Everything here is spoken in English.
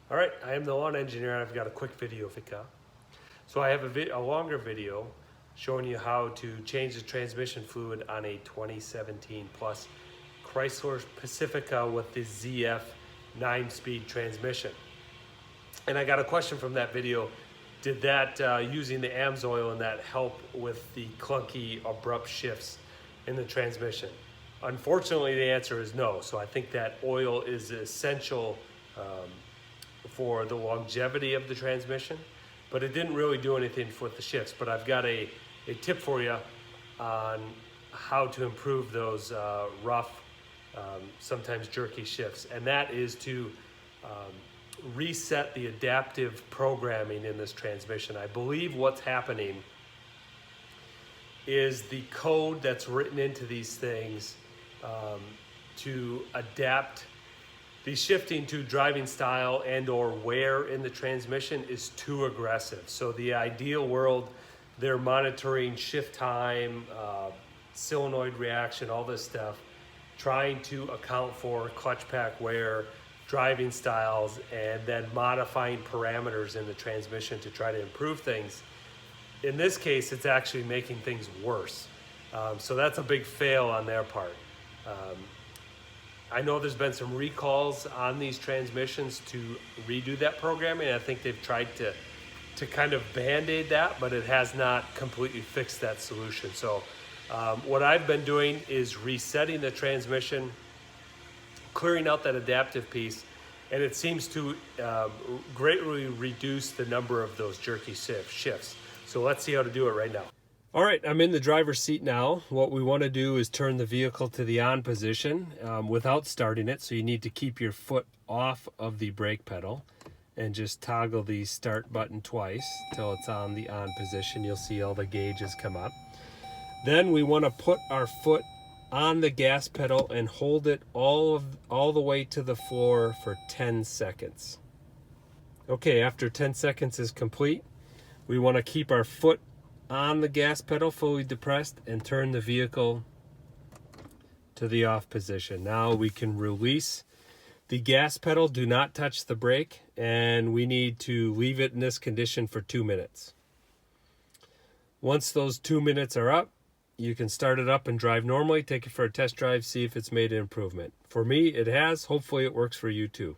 All right, I am the lawn engineer and I've got a quick video for you. So I have a longer video showing you how to change the transmission fluid on a 2017 plus Chrysler Pacifica with the ZF 9-speed transmission. And I got a question from that video. Did that, using the AMSOIL and that, help with the clunky, abrupt shifts in the transmission? Unfortunately, the answer is no. So I think that oil is essential for the longevity of the transmission, but it didn't really do anything with the shifts. But I've got a tip for you on how to improve those rough, sometimes jerky shifts, and that is to reset the adaptive programming in this transmission. I believe what's happening is the code that's written into these things to adapt the shifting to driving style and or wear in the transmission is too aggressive. So the ideal world, they're monitoring shift time, solenoid reaction, all this stuff, trying to account for clutch pack wear, driving styles, and then modifying parameters in the transmission to try to improve things. In this case, it's actually making things worse. So that's a big fail on their part. I know there's been some recalls on these transmissions to redo that programming. I think they've tried to kind of band-aid that, but it has not completely fixed that solution. So what I've been doing is resetting the transmission, clearing out that adaptive piece, and it seems to greatly reduce the number of those jerky shifts. So let's see how to do it right now. All right, I'm in the driver's seat now. What we want to do is turn the vehicle to the on position without starting it. So you need to keep your foot off of the brake pedal and just toggle the start button twice till it's on the on position. You'll see all the gauges come up. Then we want to put our foot on the gas pedal and hold it all the way to the floor for 10 seconds. Okay, after 10 seconds is complete, we want to keep our foot on the gas pedal fully depressed and turn the vehicle to the off position. Now we can release the gas pedal, do not touch the brake, and we need to leave it in this condition for 2 minutes. Once those 2 minutes are up, you can start it up and drive normally, take it for a test drive, see if it's made an improvement. For me, it has. Hopefully it works for you too.